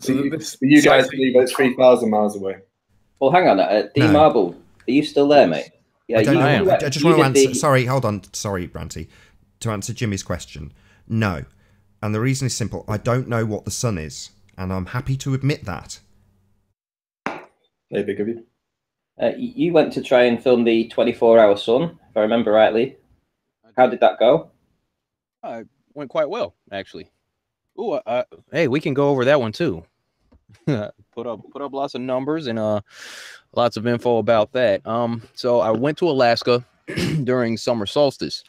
So you guys believe it's 3,000 miles away? Well, hang on. D Marble, are you still there, mate? Yeah, I don't know. I just want to answer. Sorry, hold on. Sorry, Branty. To answer Jimmy's question, no. And the reason is simple. I don't know what the sun is, and I'm happy to admit that. Very big of you. You went to try and film the 24-hour sun, if I remember rightly. How did that go? It went quite well, actually. Ooh, hey, we can go over that one too. put up lots of numbers and lots of info about that. So I went to Alaska during summer solstice,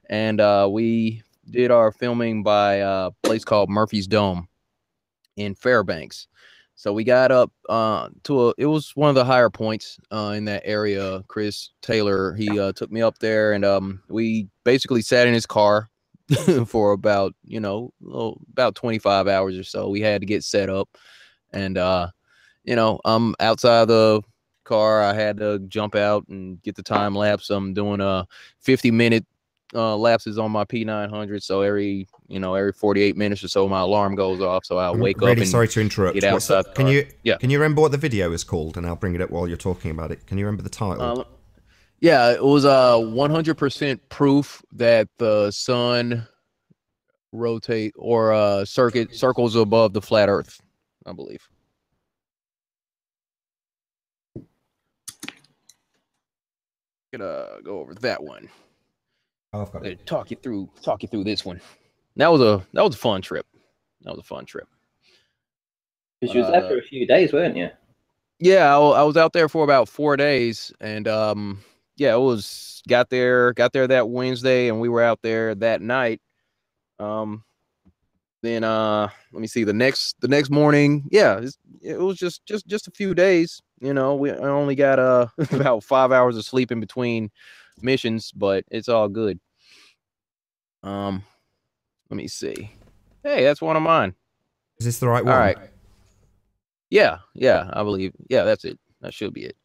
and we did our filming by a place called Murphy's Dome in Fairbanks. So we got up it was one of the higher points in that area. Chris Taylor, he took me up there, and we basically sat in his car for about 25 hours or so. We had to get set up, and outside the car, I had to jump out and get the time lapse. I'm doing 50-minute lapses on my P900, so every 48 minutes or so my alarm goes off, so I wake up and sorry to interrupt. Get outside. Can you remember what the video is called? And I'll bring it up while you're talking about it. Can you remember the title? Yeah, it was 100% proof that the sun rotate or circles above the flat earth, I believe. Gonna go over that one. Oh, I've got it. Talk you through this one. That was a fun trip. That was a fun trip. Because you was there for a few days, weren't you? Yeah, I was out there for about 4 days, and yeah, it was got there that Wednesday, and we were out there that night. Then let me see, the next morning, yeah, it was just a few days. We only got about 5 hours of sleep in between missions, but it's all good. Let me see. Hey, that's one of mine. Is this the right one? All right. Yeah, I believe. Yeah, that's it. That should be it.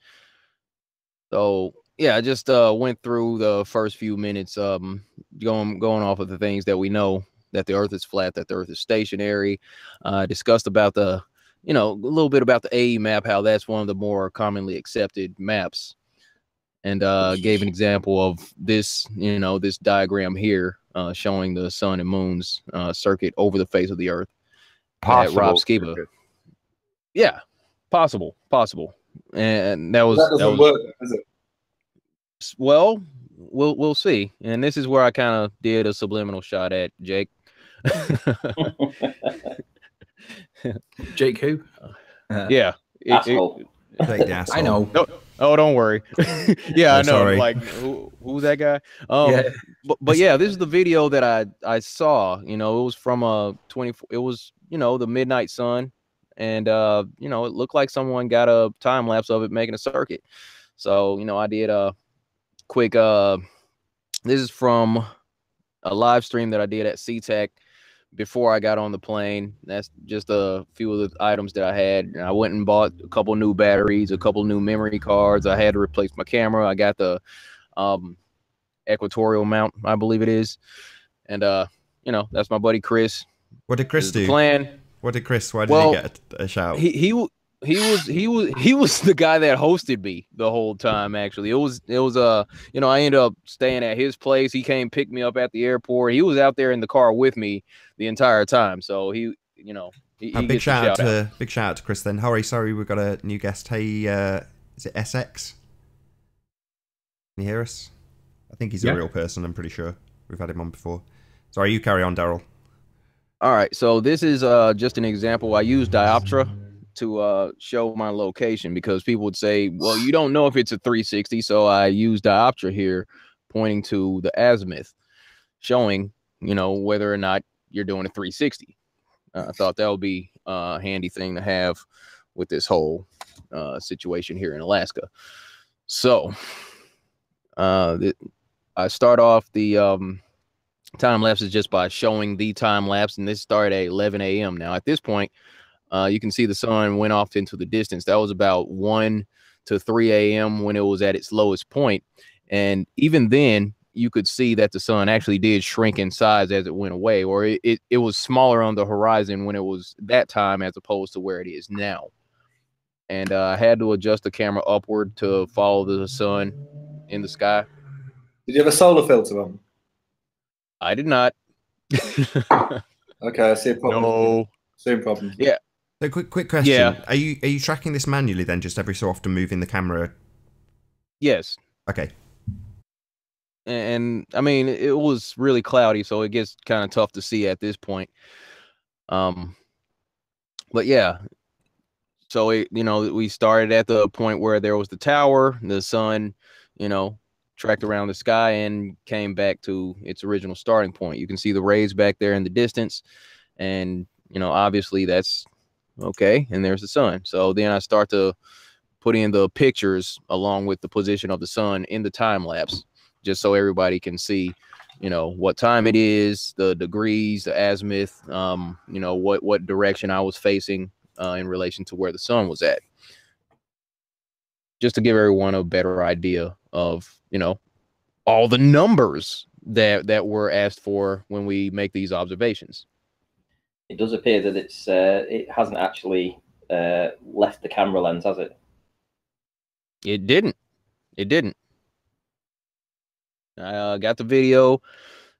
So yeah, I just went through the first few minutes, going off of the things that we know, that the Earth is flat, that the Earth is stationary. Discussed about a little bit about the AE map, how that's one of the more commonly accepted maps, and gave an example of this, this diagram here, showing the sun and moon's circuit over the face of the Earth. Possible. At Rob Skiba. Yeah, possible, and that doesn't work, is it? Well, we'll see. And this is where I kind of did a subliminal shot at Jake. Jake who? Yeah. I know. Oh, don't worry. Yeah, I know. Sorry. Like, who's that guy? Yeah. But yeah, this is the video that I saw. It was from it was the midnight sun, and it looked like someone got a time lapse of it making a circuit. So I did a quick. This is from a live stream that I did at SeaTac before I got on the plane. That's just a few of the items that I had. I went and bought a couple new batteries, a couple new memory cards. I had to replace my camera. I got the equatorial mount, I believe it is. And that's my buddy Chris. What did Chris do? Plan. What did Chris? Why did he get a shout? He was the guy that hosted me the whole time. Actually, it was I ended up staying at his place. He came pick me up at the airport. He was out there in the car with me the entire time. So big shout out to Chris then. Sorry, we've got a new guest. Hey, is it SX? Can you hear us? I think he's a real person. I'm pretty sure we've had him on before. Sorry, you carry on, Daryl. All right, so this is just an example. I use dioptra to show my location, because people would say, well, you don't know if it's a 360, so I use dioptra here, pointing to the azimuth, showing whether or not you're doing a 360. I thought that would be a handy thing to have with this whole situation here in Alaska. So I start off the time lapses just by showing the time lapse, and this started at 11 a.m. Now at this point, you can see the sun went off into the distance. That was about 1 to 3 a.m. when it was at its lowest point. And even then, you could see that the sun actually did shrink in size as it went away, or it was smaller on the horizon when it was that time as opposed to where it is now. And I had to adjust the camera upward to follow the sun in the sky. Did you have a solar filter on? I did not. Okay, I see a problem. No. Same problem. Yeah. So quick question. Yeah. Are you tracking this manually then, just every so often moving the camera? Yes. Okay. And I mean, it was really cloudy, so it gets kind of tough to see at this point. But yeah. So we started at the point where there was the tower, the sun, tracked around the sky and came back to its original starting point. You can see the rays back there in the distance, and obviously that's okay. And there's the sun. So then I start to put in the pictures along with the position of the sun in the time lapse, just so everybody can see, what time it is, the degrees, the azimuth, what direction I was facing in relation to where the sun was at, just to give everyone a better idea of, all the numbers that were asked for when we make these observations. It does appear that it hasn't actually left the camera lens, has it? It didn't. I got the video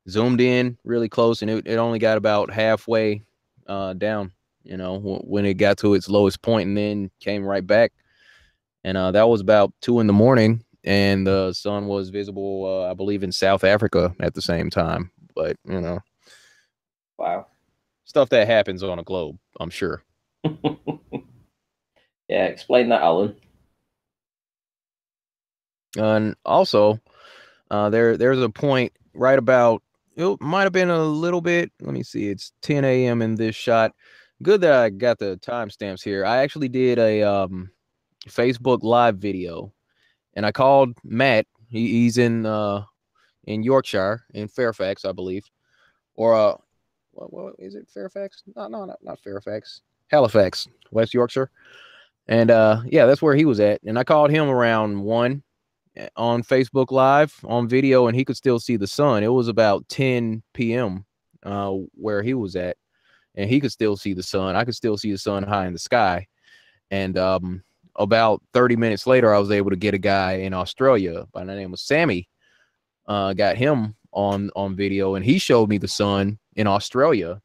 zoomed in really close, and it only got about halfway down, when it got to its lowest point, and then came right back. And that was about 2 a.m, and the sun was visible, I believe, in South Africa at the same time. But, wow. Stuff that happens on a globe, I'm sure. Yeah, explain that, Alan. And also, there's a point right about, it might have been a little bit, let me see, it's 10 a.m. in this shot. Good that I got the timestamps here. I actually did a Facebook Live video, and I called Matt. He's in Yorkshire, in Fairfax, I believe. Or what is it? Fairfax? No, not Fairfax. Halifax, West Yorkshire. And yeah, that's where he was at. And I called him around 1 on Facebook Live on video, and he could still see the sun. It was about 10 p.m. Where he was at, and he could still see the sun. I could still see the sun high in the sky. And about 30 minutes later, I was able to get a guy in Australia by the name of Sammy. Got him on video, and he showed me the sun in Australia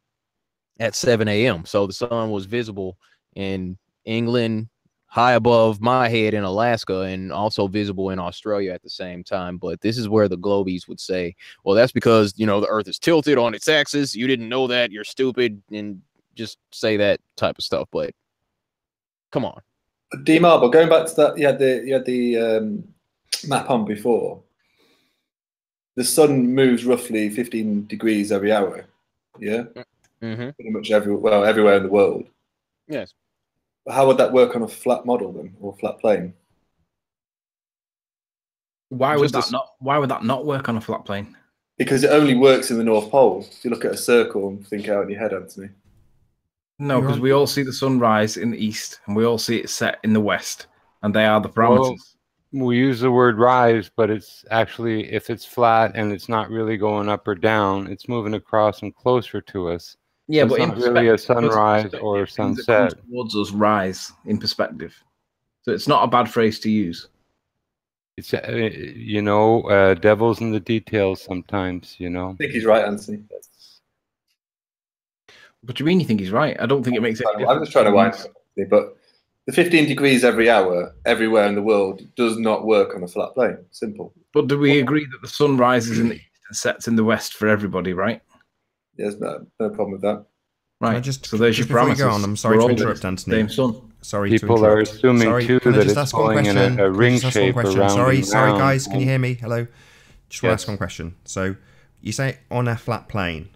at 7 a.m. So the sun was visible in England, high above my head in Alaska, and also visible in Australia at the same time. But this is where the globies would say, well, that's because, the earth is tilted on its axis. You didn't know that. You're stupid. And just say that type of stuff. But come on. D-Marble, going back to that, you had the map on before. The sun moves roughly 15 degrees every hour. Yeah? Mm-hmm. Pretty much everywhere in the world. Yes. How would that work on a flat model then, or flat plane? Why would that not work on a flat plane? Because it only works in the North Pole. If you look at a circle and think out in your head, Anthony. No, because we all see the sun rise in the east, and we all see it set in the west, and they are the parameters. Well, we use the word rise, but it's actually, if it's flat and it's not really going up or down, it's moving across and closer to us. Yeah, so but it's not really a sunrise or a sunset. Towards us, rise in perspective. So it's not a bad phrase to use. It's devil's in the details sometimes. I think he's right, Anthony. What do you mean you think he's right? I don't think it makes any difference. I'm just trying to wind up, but the 15 degrees every hour everywhere in the world does not work on a flat plane. Simple. But do we agree that the sun rises in the east and sets in the west for everybody, right? There's no problem with that. Right. So there's your parameters. Go on, I'm sorry to interrupt, Anthony. Same sun. Sorry People to interrupt. are assuming too that it's going in a ring shape around. Sorry, guys. Can you hear me? Hello. Just want to ask one question. So you say on a flat plane.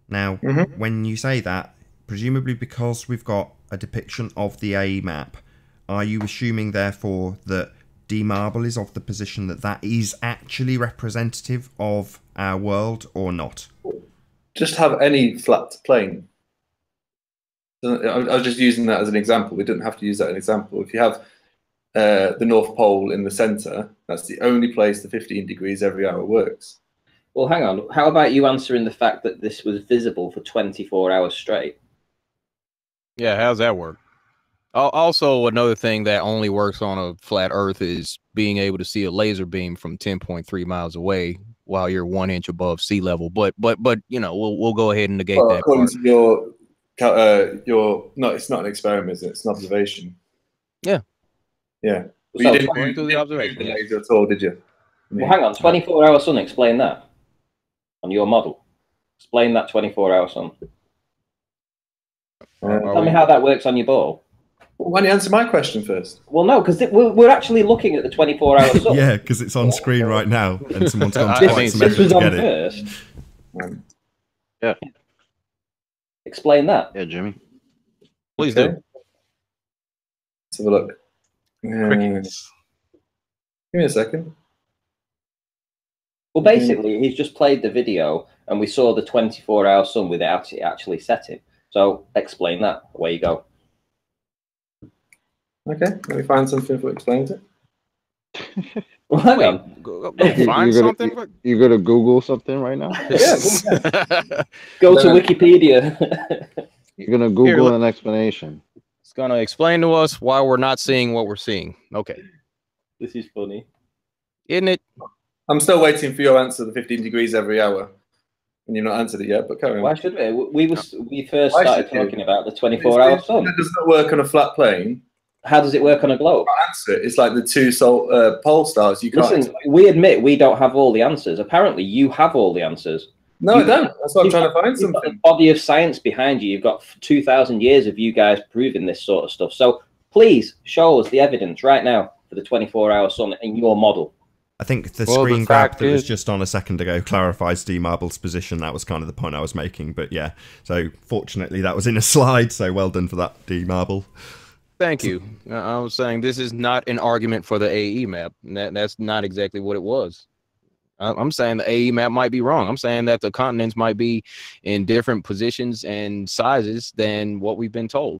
Now, when you say that, presumably because we've got a depiction of the A map, are you assuming therefore that D-Marble is of the position that is actually representative of our world or not? Just have any flat plane. I was just using that as an example. We didn't have to use that as an example. If you have the North Pole in the centre, that's the only place the 15 degrees every hour works. Well, hang on. How about you answering the fact that this was visible for 24 hours straight? Yeah, how's that work? Also, another thing that only works on a flat Earth is being able to see a laser beam from 10.3 miles away while you're 1 inch above sea level. But you know, we'll go ahead and negate that according part. to your no, it's not an experiment, is it? It's an observation. Yeah. Yeah. But So, you didn't according to the observation, the yes. laser at all, did you? Well, hang on. 24-hour sun. Explain that on your model. Explain that 24-hour sun. Tell me how that works on your ball. Well, why don't you answer my question first? Well, no, because we're actually looking at the 24-hour sun. Yeah, because it's on screen right now, and someone's gone I to mean, some This effort was to on get it. first. Yeah. Explain that. Yeah, Jimmy. Please do. Let's have a look. Crickets. Give me a second. Well, basically, he's just played the video, and we saw the 24-hour sun without it actually setting. So, explain that. Away you go. Okay, let me find something that explains it. Well, hang on. Go find something. You're gonna Google something right now? Yeah, go to Wikipedia. You're gonna Google an explanation. It's gonna explain to us why we're not seeing what we're seeing. Okay. This is funny. Isn't it? I'm still waiting for your answer, the 15 degrees every hour. And you've not answered it yet, but carry on. Why should we? We first Why started should you? talking about the 24-hour sun. It does not work on a flat plane. How does it work on a globe? Answer it. It's like the two pole stars. You can't. Listen, we admit we don't have all the answers. Apparently, you have all the answers. No, I don't. That's why I'm trying to find You've got something. the body of science behind you. You've got 2,000 years of you guys proving this sort of stuff. So please show us the evidence right now for the 24-hour sun in your model. I think the screen grab that was just on a second ago clarifies D-Marble's position. That was kind of the point I was making. But yeah, so fortunately that was in a slide. So well done for that, D-Marble. Thank you. I was saying this is not an argument for the AE map. That's not exactly what it was. I'm saying the AE map might be wrong. I'm saying that the continents might be in different positions and sizes than what we've been told.